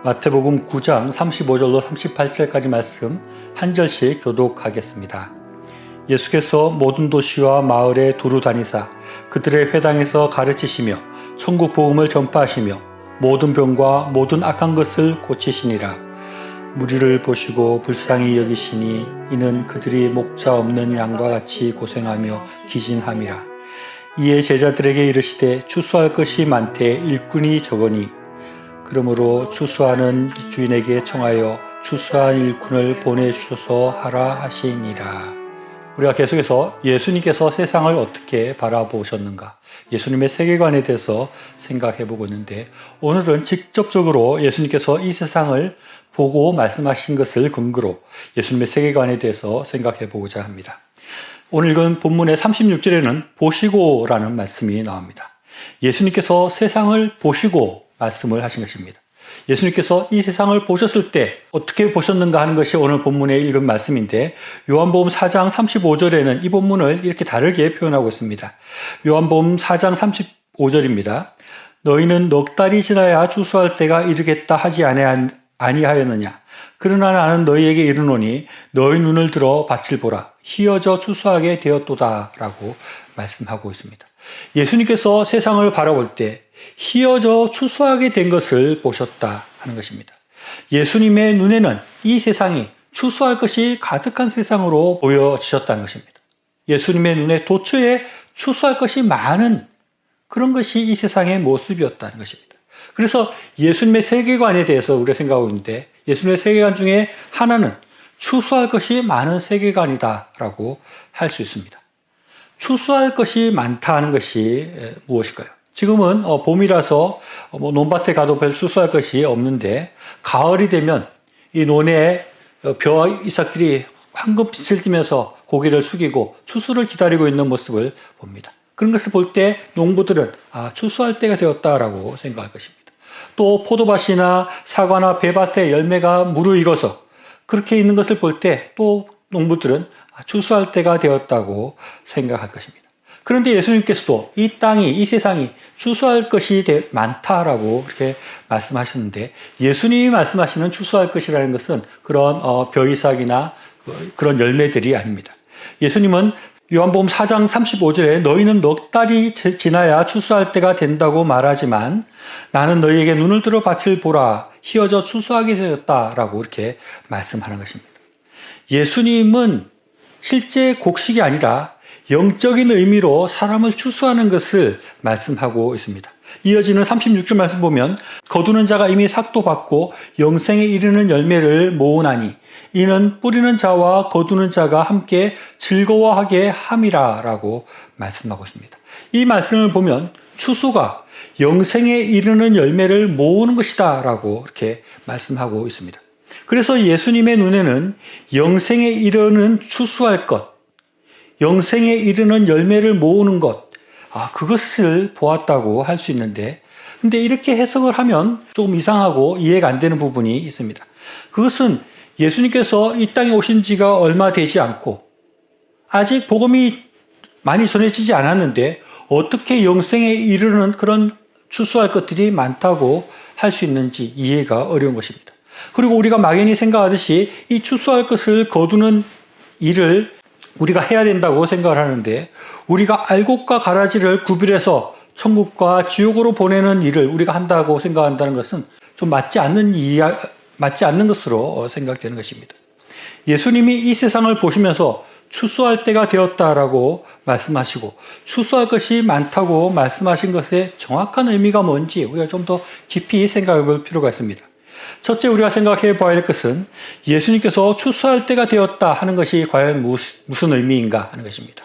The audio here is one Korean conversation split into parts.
마태복음 9장 35절로 38절까지 말씀 한 절씩 교독하겠습니다. 예수께서 모든 도시와 마을에 두루 다니사 그들의 회당에서 가르치시며 천국 복음을 전파하시며 모든 병과 모든 악한 것을 고치시니라. 무리를 보시고 불쌍히 여기시니 이는 그들이 목자 없는 양과 같이 고생하며 기진함이라. 이에 제자들에게 이르시되 추수할 것이 많되 일꾼이 적으니 그러므로 추수하는 주인에게 청하여 추수한 일꾼을 보내주소서 하라 하시니라. 우리가 계속해서 예수님께서 세상을 어떻게 바라보셨는가, 예수님의 세계관에 대해서 생각해 보고 있는데, 오늘은 직접적으로 예수님께서 이 세상을 보고 말씀하신 것을 근거로 예수님의 세계관에 대해서 생각해 보고자 합니다. 오늘 읽은 본문의 36절에는 보시고라는 말씀이 나옵니다. 예수님께서 세상을 보시고 말씀을 하신 것입니다. 예수님께서 이 세상을 보셨을 때 어떻게 보셨는가 하는 것이 오늘 본문에 읽은 말씀인데, 요한복음 4장 35절에는 이 본문을 이렇게 다르게 표현하고 있습니다. 요한복음 4장 35절입니다. 너희는 넉 달이 지나야 추수할 때가 이르겠다 하지 아니하였느냐. 그러나 나는 너희에게 이르노니 너희 눈을 들어 밭을 보라. 희어져 추수하게 되었도다 라고 말씀하고 있습니다. 예수님께서 세상을 바라볼 때 희어져 추수하게 된 것을 보셨다 하는 것입니다. 예수님의 눈에는 이 세상이 추수할 것이 가득한 세상으로 보여지셨다는 것입니다. 예수님의 눈에 도처에 추수할 것이 많은 그런 것이 이 세상의 모습이었다는 것입니다. 그래서 예수님의 세계관에 대해서 우리가 생각하고 있는데, 예수님의 세계관 중에 하나는 추수할 것이 많은 세계관이다라고 할 수 있습니다. 추수할 것이 많다 하는 것이 무엇일까요? 지금은 봄이라서 논밭에 가도 별 추수할 것이 없는데, 가을이 되면 이 논에 벼 이삭들이 황금빛을 띠면서 고개를 숙이고 추수를 기다리고 있는 모습을 봅니다. 그런 것을 볼 때 농부들은 추수할 때가 되었다라고 생각할 것입니다. 또 포도밭이나 사과나 배밭에 열매가 무르익어서 그렇게 있는 것을 볼 때 또 농부들은 추수할 때가 되었다고 생각할 것입니다. 그런데 예수님께서도 이 땅이, 이 세상이 추수할 것이 많다라고 그렇게 말씀하셨는데, 예수님이 말씀하시는 추수할 것이라는 것은 그런 벼이삭이나 그런 열매들이 아닙니다. 예수님은 요한복음 4장 35절에 너희는 넉 달이 지나야 추수할 때가 된다고 말하지만 나는 너희에게 눈을 들어 밭을 보라. 희어져 추수하게 되었다라고 이렇게 말씀하는 것입니다. 예수님은 실제 곡식이 아니라 영적인 의미로 사람을 추수하는 것을 말씀하고 있습니다. 이어지는 36절 말씀 보면 거두는 자가 이미 삭도 받고 영생에 이르는 열매를 모으나니 이는 뿌리는 자와 거두는 자가 함께 즐거워하게 함이라 라고 말씀하고 있습니다. 이 말씀을 보면 추수가 영생에 이르는 열매를 모으는 것이다 라고 이렇게 말씀하고 있습니다. 그래서 예수님의 눈에는 영생에 이르는 추수할 것, 영생에 이르는 열매를 모으는 것, 그것을 보았다고 할 수 있는데, 근데 이렇게 해석을 하면 조금 이상하고 이해가 안 되는 부분이 있습니다. 그것은 예수님께서 이 땅에 오신 지가 얼마 되지 않고 아직 복음이 많이 전해지지 않았는데 어떻게 영생에 이르는 그런 추수할 것들이 많다고 할 수 있는지 이해가 어려운 것입니다. 그리고 우리가 막연히 생각하듯이 이 추수할 것을 거두는 일을 우리가 해야 된다고 생각을 하는데, 우리가 알곡과 가라지를 구별해서 천국과 지옥으로 보내는 일을 우리가 한다고 생각한다는 것은 좀 맞지 않는 것으로 생각되는 것입니다. 예수님이 이 세상을 보시면서 추수할 때가 되었다라고 말씀하시고 추수할 것이 많다고 말씀하신 것의 정확한 의미가 뭔지 우리가 좀 더 깊이 생각해 볼 필요가 있습니다. 첫째, 우리가 생각해 봐야 될 것은 예수님께서 추수할 때가 되었다 하는 것이 과연 무슨 의미인가 하는 것입니다.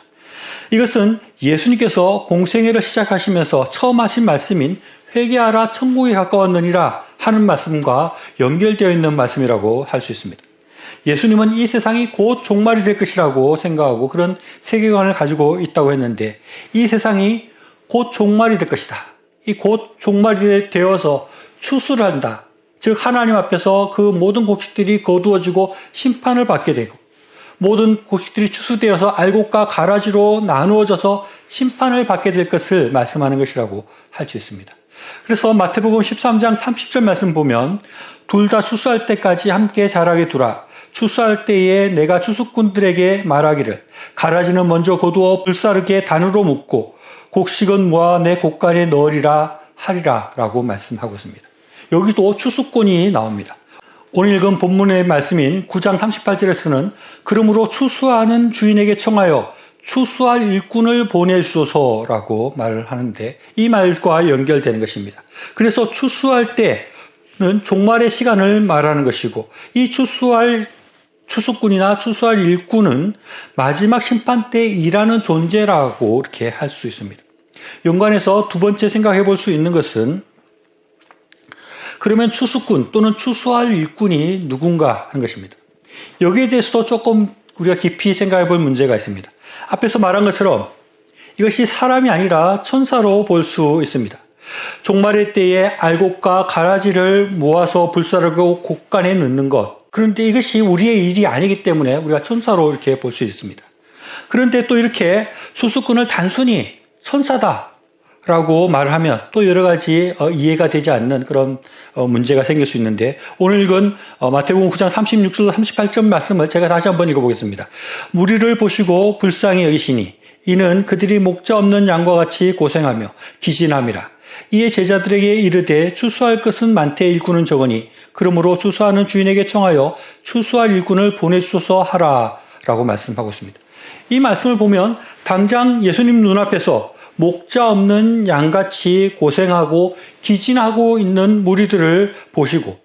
이것은 예수님께서 공생애를 시작하시면서 처음 하신 말씀인 회개하라 천국이 가까웠느니라 하는 말씀과 연결되어 있는 말씀이라고 할 수 있습니다. 예수님은 이 세상이 곧 종말이 될 것이라고 생각하고 그런 세계관을 가지고 있다고 했는데, 이 세상이 곧 종말이 될 것이다. 이 곧 종말이 되어서 추수를 한다. 즉 하나님 앞에서 그 모든 곡식들이 거두어지고 심판을 받게 되고 모든 곡식들이 추수되어서 알곡과 가라지로 나누어져서 심판을 받게 될 것을 말씀하는 것이라고 할 수 있습니다. 그래서 마태복음 13장 30절 말씀 보면 둘 다 추수할 때까지 함께 자라게 두라. 추수할 때에 내가 추수꾼들에게 말하기를 가라지는 먼저 거두어 불사르게 단으로 묶고 곡식은 모아 내 곡간에 넣으리라 하리라 라고 말씀하고 있습니다. 여기도 추수꾼이 나옵니다. 오늘 읽은 본문의 말씀인 9장 38절에서는 그러므로 추수하는 주인에게 청하여 추수할 일꾼을 보내주소서라고 말을 하는데 이 말과 연결되는 것입니다. 그래서 추수할 때는 종말의 시간을 말하는 것이고 이 추수꾼이나 추수할 일꾼은 마지막 심판 때 일하는 존재라고 이렇게 할 수 있습니다. 연관해서 두 번째 생각해 볼 수 있는 것은 그러면 추수꾼 또는 추수할 일꾼이 누군가 하는 것입니다. 여기에 대해서도 조금 우리가 깊이 생각해 볼 문제가 있습니다. 앞에서 말한 것처럼 이것이 사람이 아니라 천사로 볼 수 있습니다. 종말의 때에 알곡과 가라지를 모아서 불사르고 곡간에 넣는 것. 그런데 이것이 우리의 일이 아니기 때문에 우리가 천사로 이렇게 볼 수 있습니다. 그런데 또 이렇게 추수꾼을 단순히 천사다라고 말을 하면 또 여러 가지 이해가 되지 않는 그런 문제가 생길 수 있는데 오늘 읽은 마태복음 9장 36절 38절 말씀을 제가 다시 한번 읽어보겠습니다. 무리를 보시고 불쌍히 여기시니 이는 그들이 목자 없는 양과 같이 고생하며 기진함이라. 이에 제자들에게 이르되 추수할 것은 많되 일꾼은 적으니 그러므로 추수하는 주인에게 청하여 추수할 일꾼을 보내주소서 하라 라고 말씀하고 있습니다. 이 말씀을 보면 당장 예수님 눈앞에서 목자 없는 양같이 고생하고 기진하고 있는 무리들을 보시고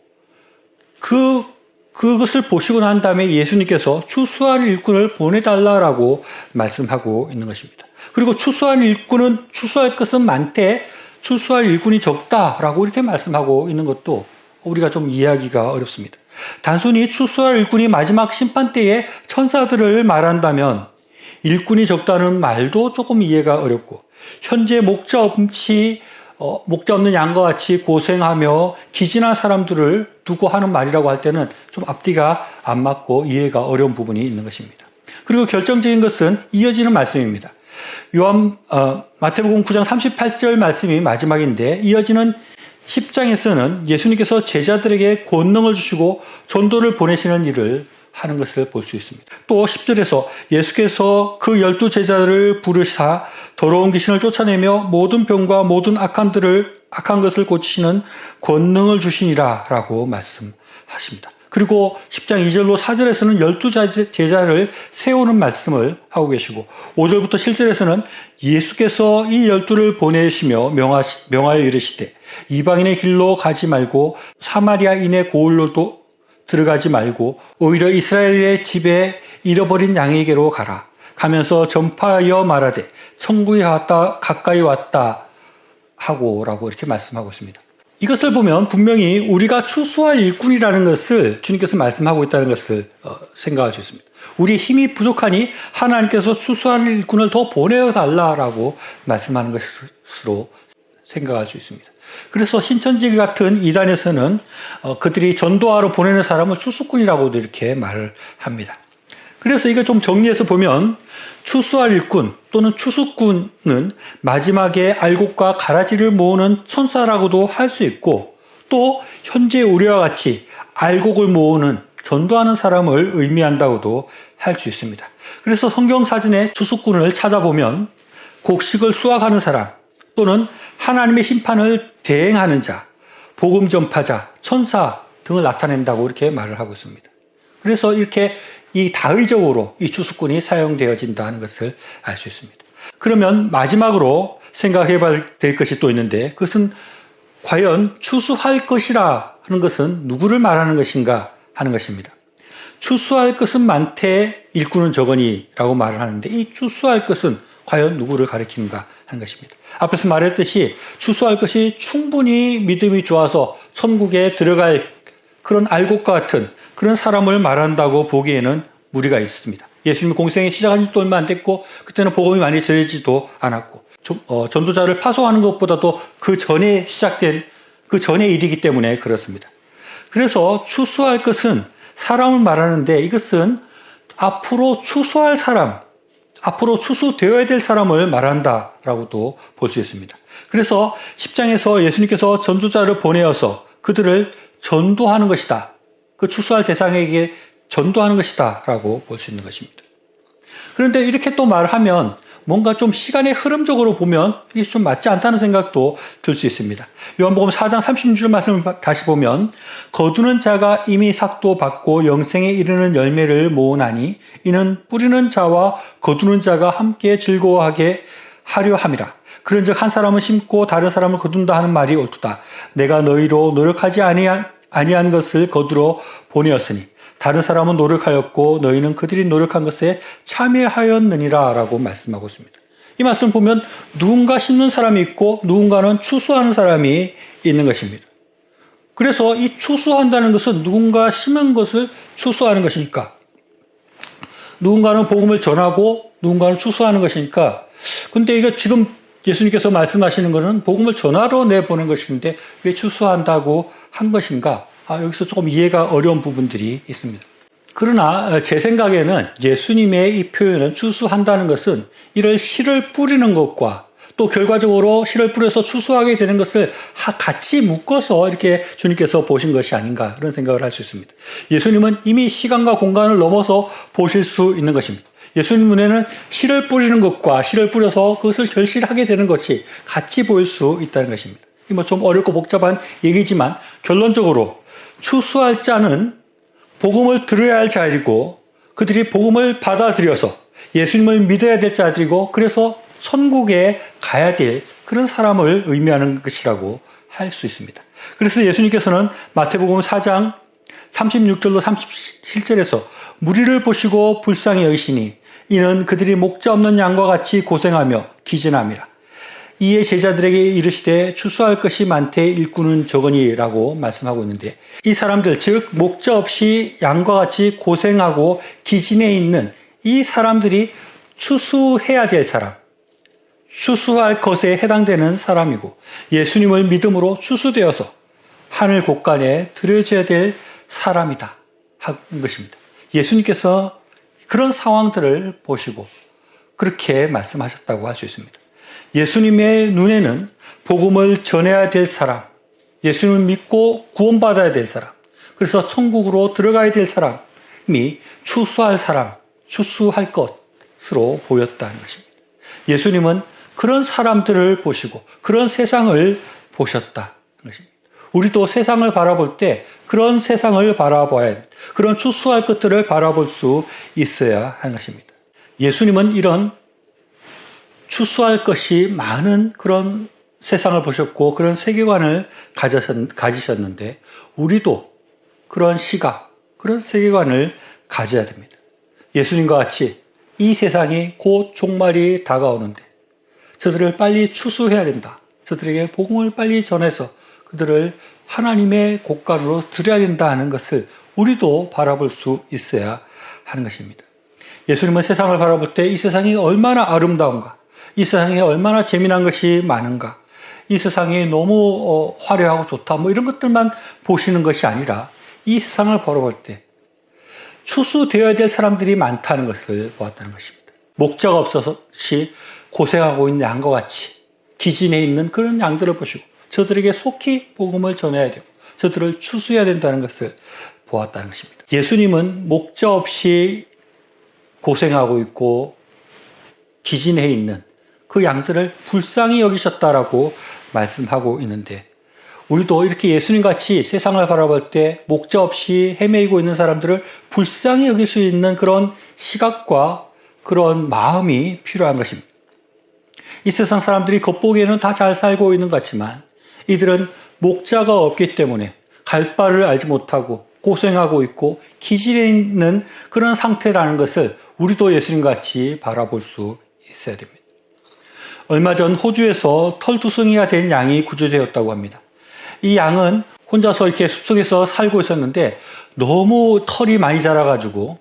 그것을 보시고 난 다음에 예수님께서 추수할 일꾼을 보내달라라고 말씀하고 있는 것입니다. 그리고 추수할 일꾼은 추수할 것은 많되 추수할 일꾼이 적다라고 이렇게 말씀하고 있는 것도 우리가 좀 이해하기가 어렵습니다. 단순히 추수할 일꾼이 마지막 심판 때에 천사들을 말한다면 일꾼이 적다는 말도 조금 이해가 어렵고 현재 목자 없는 양과 같이 고생하며 기진한 사람들을 두고 하는 말이라고 할 때는 좀 앞뒤가 안 맞고 이해가 어려운 부분이 있는 것입니다. 그리고 결정적인 것은 이어지는 말씀입니다. 마태복음 9장 38절 말씀이 마지막인데 이어지는 10장에서는 예수님께서 제자들에게 권능을 주시고 전도를 보내시는 일을 하는 것을 볼 수 있습니다. 또 10절에서 예수께서 그 12제자를 부르사 더러운 귀신을 쫓아내며 모든 병과 모든 악한 것을 고치시는 권능을 주시니라 라고 말씀하십니다. 그리고 10장 2절로 4절에서는 12제자를 세우는 말씀을 하고 계시고 5절부터 7절에서는 예수께서 이 12를 보내시며 명하여 이르시되 이방인의 길로 가지 말고 사마리아인의 고을로도 들어가지 말고 오히려 이스라엘의 집에 잃어버린 양에게로 가라. 가면서 전파하여 말하되 천국이 가까이 왔다 하고라고 이렇게 말씀하고 있습니다. 이것을 보면 분명히 우리가 추수할 일꾼이라는 것을 주님께서 말씀하고 있다는 것을 생각할 수 있습니다. 우리 힘이 부족하니 하나님께서 추수할 일꾼을 더 보내달라고 말씀하는 것으로 생각할 수 있습니다. 그래서 신천지 같은 이단에서는 그들이 전도하러 보내는 사람을 추수꾼이라고도 이렇게 말을 합니다. 그래서 이거 좀 정리해서 보면 추수할 일꾼 또는 추수꾼은 마지막에 알곡과 가라지를 모으는 천사라고도 할 수 있고 또 현재 우리와 같이 알곡을 모으는 전도하는 사람을 의미한다고도 할 수 있습니다. 그래서 성경 사전에 추수꾼을 찾아보면 곡식을 수확하는 사람 또는 하나님의 심판을 대행하는 자, 복음 전파자, 천사 등을 나타낸다고 이렇게 말을 하고 있습니다. 그래서 이렇게 이 다의적으로 이 추수꾼이 사용되어진다는 것을 알 수 있습니다. 그러면 마지막으로 생각해 봐야 될 것이 또 있는데 그것은 과연 추수할 것이라 하는 것은 누구를 말하는 것인가 하는 것입니다. 추수할 것은 많되 일꾼은 적으니 라고 말을 하는데 이 추수할 것은 과연 누구를 가리키는가 하는 것입니다. 앞에서 말했듯이 추수할 것이 충분히 믿음이 좋아서 천국에 들어갈 그런 알곡과 같은 그런 사람을 말한다고 보기에는 무리가 있습니다. 예수님 공생이 시작한 지도 얼마 안 됐고 그때는 복음이 많이 전해지지도 않았고 전도자를 파송하는 것보다도 그 전에 시작된 그 전의 일이기 때문에 그렇습니다. 그래서 추수할 것은 사람을 말하는데 이것은 앞으로 추수할 사람, 앞으로 추수되어야 될 사람을 말한다라고도 볼 수 있습니다. 그래서 10장에서 예수님께서 전도자를 보내어서 그들을 전도하는 것이다. 그 추수할 대상에게 전도하는 것이다 라고 볼 수 있는 것입니다. 그런데 이렇게 또 말하면 뭔가 좀 시간의 흐름적으로 보면 이게 좀 맞지 않다는 생각도 들 수 있습니다. 요한복음 4장 36절 말씀을 다시 보면 거두는 자가 이미 삭도 받고 영생에 이르는 열매를 모으나니 이는 뿌리는 자와 거두는 자가 함께 즐거워하게 하려 함이라. 그런즉 한 사람은 심고 다른 사람을 거둔다 하는 말이 옳도다. 내가 너희로 노력하지 아니한 것을 거두러 보내었으니 다른 사람은 노력하였고 너희는 그들이 노력한 것에 참여하였느니라 라고 말씀하고 있습니다. 이 말씀 보면 누군가 심는 사람이 있고 누군가는 추수하는 사람이 있는 것입니다. 그래서 이 추수한다는 것은 누군가 심은 것을 추수하는 것이니까 누군가는 복음을 전하고 누군가는 추수하는 것이니까 근데 이거 지금 예수님께서 말씀하시는 것은 복음을 전하러 내보낸 것인데 왜 추수한다고 한 것인가? 여기서 조금 이해가 어려운 부분들이 있습니다. 그러나 제 생각에는 예수님의 이 표현은 추수한다는 것은 이를 씨를 뿌리는 것과 또 결과적으로 씨를 뿌려서 추수하게 되는 것을 같이 묶어서 이렇게 주님께서 보신 것이 아닌가 그런 생각을 할 수 있습니다. 예수님은 이미 시간과 공간을 넘어서 보실 수 있는 것입니다. 예수님 눈에는 씨를 뿌리는 것과 씨를 뿌려서 그것을 결실하게 되는 것이 같이 보일 수 있다는 것입니다. 좀 어렵고 복잡한 얘기지만 결론적으로 추수할 자는 복음을 들어야 할 자이고 그들이 복음을 받아들여서 예수님을 믿어야 될 자들이고 그래서 천국에 가야 될 그런 사람을 의미하는 것이라고 할 수 있습니다. 그래서 예수님께서는 마태복음 4장 36절로 37절에서 무리를 보시고 불쌍히 여기시니 이는 그들이 목자 없는 양과 같이 고생하며 기진함이라. 이에 제자들에게 이르시되 추수할 것이 많되 일꾼은 적으니라고 말씀하고 있는데 이 사람들 즉 목자 없이 양과 같이 고생하고 기진해 있는 이 사람들이 추수해야 될 사람, 추수할 것에 해당되는 사람이고 예수님을 믿음으로 추수되어서 하늘 곳간에 들여져야 될 사람이다 하는 것입니다. 예수님께서 그런 상황들을 보시고 그렇게 말씀하셨다고 할 수 있습니다. 예수님의 눈에는 복음을 전해야 될 사람, 예수님을 믿고 구원받아야 될 사람, 그래서 천국으로 들어가야 될 사람이 추수할 사람, 추수할 것으로 보였다는 것입니다. 예수님은 그런 사람들을 보시고 그런 세상을 보셨다는 것입니다. 우리도 세상을 바라볼 때 그런 세상을 바라봐야 합니다. 그런 추수할 것들을 바라볼 수 있어야 하는 것입니다. 예수님은 이런 추수할 것이 많은 그런 세상을 보셨고 그런 세계관을 가지셨는데 우리도 그런 시각, 그런 세계관을 가져야 됩니다. 예수님과 같이 이 세상이 곧 종말이 다가오는데 저들을 빨리 추수해야 된다. 저들에게 복음을 빨리 전해서 그들을 하나님의 곳간으로 들여야 된다 하는 것을 우리도 바라볼 수 있어야 하는 것입니다. 예수님은 세상을 바라볼 때 이 세상이 얼마나 아름다운가, 이 세상에 얼마나 재미난 것이 많은가, 이 세상이 너무 화려하고 좋다 이런 것들만 보시는 것이 아니라 이 세상을 바라볼 때 추수되어야 될 사람들이 많다는 것을 보았다는 것입니다. 목자가 없어서시 고생하고 있는 양과 같이 기진해 있는 그런 양들을 보시고 저들에게 속히 복음을 전해야 되고 저들을 추수해야 된다는 것을 보았다는 것입니다. 예수님은 목자 없이 고생하고 있고 기진해 있는 그 양들을 불쌍히 여기셨다라고 말씀하고 있는데 우리도 이렇게 예수님같이 세상을 바라볼 때 목자 없이 헤매이고 있는 사람들을 불쌍히 여길 수 있는 그런 시각과 그런 마음이 필요한 것입니다. 이 세상 사람들이 겉보기에는 다 잘 살고 있는 것 같지만 이들은 목자가 없기 때문에 갈 바를 알지 못하고 고생하고 있고 기질에 있는 그런 상태라는 것을 우리도 예수님같이 바라볼 수 있어야 됩니다. 얼마 전 호주에서 털투성이가 된 양이 구조되었다고 합니다. 이 양은 혼자서 이렇게 숲속에서 살고 있었는데 너무 털이 많이 자라가지고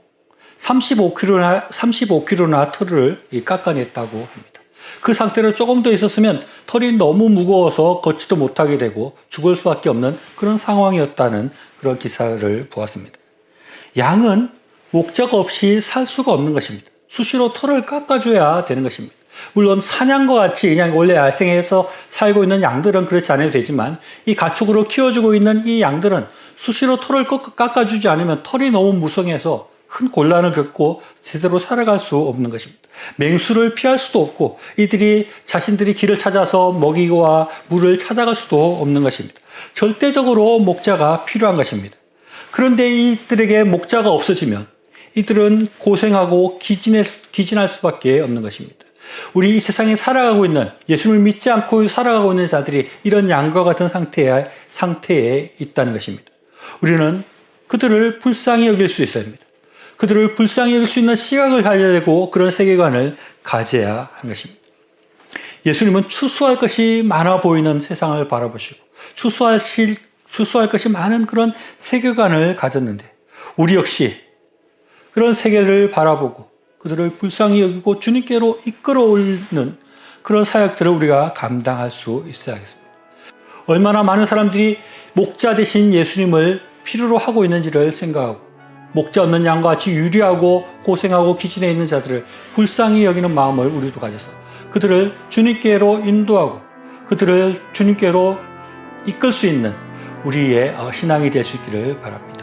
35kg나 털을 깎아냈다고 합니다. 그 상태로 조금 더 있었으면 털이 너무 무거워서 걷지도 못하게 되고 죽을 수밖에 없는 그런 상황이었다는 그런 기사를 보았습니다. 양은 목자가 없이 살 수가 없는 것입니다. 수시로 털을 깎아줘야 되는 것입니다. 물론 사냥과 같이 그냥 원래 야생에서 살고 있는 양들은 그렇지 않아도 되지만 이 가축으로 키워주고 있는 이 양들은 수시로 털을 깎아주지 않으면 털이 너무 무성해서 큰 곤란을 겪고 제대로 살아갈 수 없는 것입니다. 맹수를 피할 수도 없고 이들이 자신들이 길을 찾아서 먹이와 물을 찾아갈 수도 없는 것입니다. 절대적으로 목자가 필요한 것입니다. 그런데 이들에게 목자가 없어지면 이들은 고생하고 기진할 수밖에 없는 것입니다. 우리 이 세상에 살아가고 있는 예수님을 믿지 않고 살아가고 있는 자들이 이런 양과 같은 상태에 있다는 것입니다. 우리는 그들을 불쌍히 여길 수 있어야 합니다. 그들을 불쌍히 여길 수 있는 시각을 가져야 되고 그런 세계관을 가져야 하는 것입니다. 예수님은 추수할 것이 많아 보이는 세상을 바라보시고 추수할 것이 많은 그런 세계관을 가졌는데 우리 역시 그런 세계를 바라보고 그들을 불쌍히 여기고 주님께로 이끌어오는 그런 사역들을 우리가 감당할 수 있어야겠습니다. 얼마나 많은 사람들이 목자 대신 예수님을 필요로 하고 있는지를 생각하고 목자 없는 양과 같이 유리하고 고생하고 기진해 있는 자들을 불쌍히 여기는 마음을 우리도 가져서 그들을 주님께로 인도하고 그들을 주님께로 이끌 수 있는 우리의 신앙이 될 수 있기를 바랍니다.